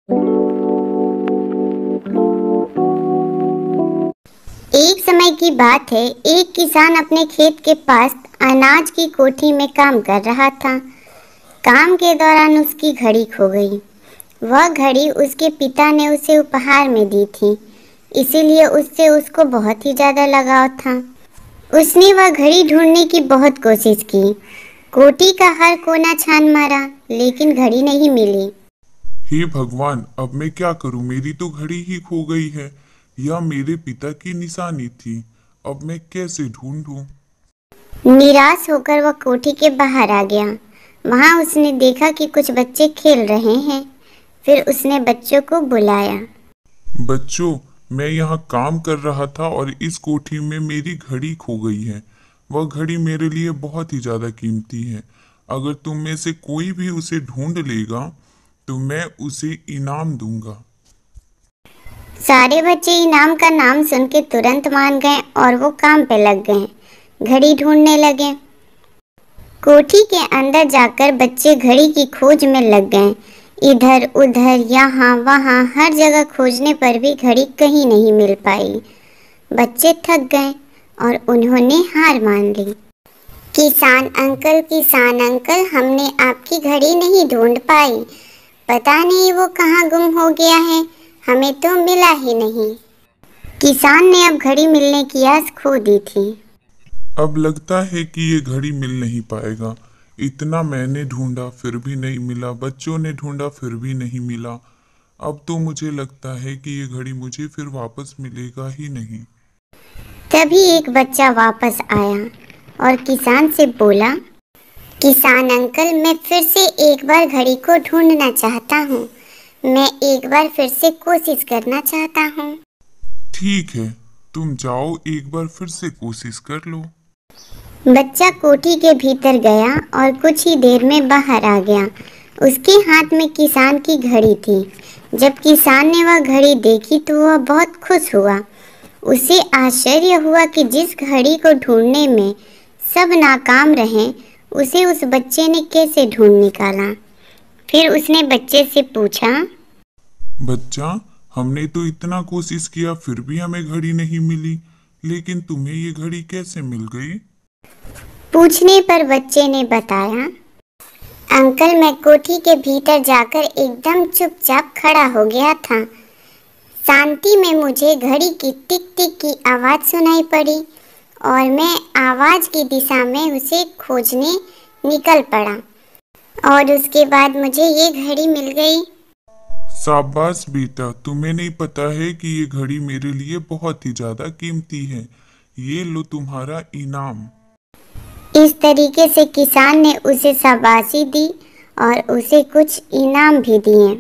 एक समय की बात है, एक किसान अपने खेत के पास अनाज की कोठी में काम कर रहा था। काम के दौरान उसकी घड़ी खो गई। वह घड़ी उसके पिता ने उसे उपहार में दी थी, इसीलिए उससे उसको बहुत ही ज्यादा लगाव था। उसने वह घड़ी ढूंढने की बहुत कोशिश की। कोठी का हर कोना छान मारा, लेकिन घड़ी नहीं मिली। हे भगवान, अब मैं क्या करूं? मेरी तो घड़ी ही खो गई है। यह मेरे पिता की निशानी थी। अब मैं कैसे ढूंढूं? निराश होकर वह कोठी के बाहर आ गया। वहां उसने देखा कि कुछ बच्चे खेल रहे हैं। फिर उसने बच्चों को बुलाया। बच्चों, मैं यहाँ काम कर रहा था और इस कोठी में मेरी घड़ी खो गई है। वह घड़ी मेरे लिए बहुत ही ज्यादा कीमती है। अगर तुम में से कोई भी उसे ढूंढ लेगा तो मैं उसे इनाम दूंगा। सारे बच्चे इनाम का नाम सुन के तुरंत मान गए और वो काम पे लग गए। घड़ी ढूंढने लगे। कोठी के अंदर जाकर बच्चे घड़ी की खोज में लग गए। इधर उधर यहाँ वहाँ हर जगह खोजने पर भी घड़ी कहीं नहीं मिल पाई। बच्चे थक गए और उन्होंने हार मान ली। किसान अंकल, हमने आपकी घड़ी नहीं ढूंढ पाई। पता नहीं वो कहाँ गुम हो गया है, हमें तो मिला ही नहीं। किसान ने अब घड़ी मिलने की आस खो दी थी। अब लगता है कि ये घड़ी मिल नहीं पाएगा। इतना मैंने ढूंढा फिर भी नहीं मिला, बच्चों ने ढूंढा फिर भी नहीं मिला। अब तो मुझे लगता है कि ये घड़ी मुझे फिर वापस मिलेगा ही नहीं। तभी एक बच्चा वापस आया और किसान से बोला, किसान अंकल, मैं फिर से एक बार घड़ी को ढूंढना चाहता हूँ। मैं एक बार फिर से कोशिश करना चाहता हूँ। ठीक है, तुम जाओ एक बार फिर से कोशिश कर लो। बच्चा कोठी के भीतर गया और कुछ ही देर में बाहर आ गया। उसके हाथ में किसान की घड़ी थी। जब किसान ने वह घड़ी देखी तो वह बहुत खुश हुआ। उसे आश्चर्य हुआ कि जिस घड़ी को ढूंढने में सब नाकाम रहे, उसे उस बच्चे ने कैसे ढूंढ निकाला। फिर उसने बच्चे से पूछा, बच्चा, हमने तो इतना कोशिश किया फिर भी हमें घड़ी नहीं मिली, लेकिन तुम्हें ये घड़ी कैसे मिल गई? पूछने पर बच्चे ने बताया, अंकल, मैं कोठी के भीतर जाकर एकदम चुपचाप खड़ा हो गया था। शांति में मुझे घड़ी की टिक टिक की आवाज़ सुनाई पड़ी और मैं आवाज़ की दिशा में उसे खोजने निकल पड़ा और उसके बाद मुझे ये घड़ी मिल गई। शाबाश बेटा, तुम्हें नहीं पता है कि ये घड़ी मेरे लिए बहुत ही ज्यादा कीमती है। ये लो तुम्हारा इनाम। इस तरीके से किसान ने उसे शाबाशी दी और उसे कुछ इनाम भी दिए।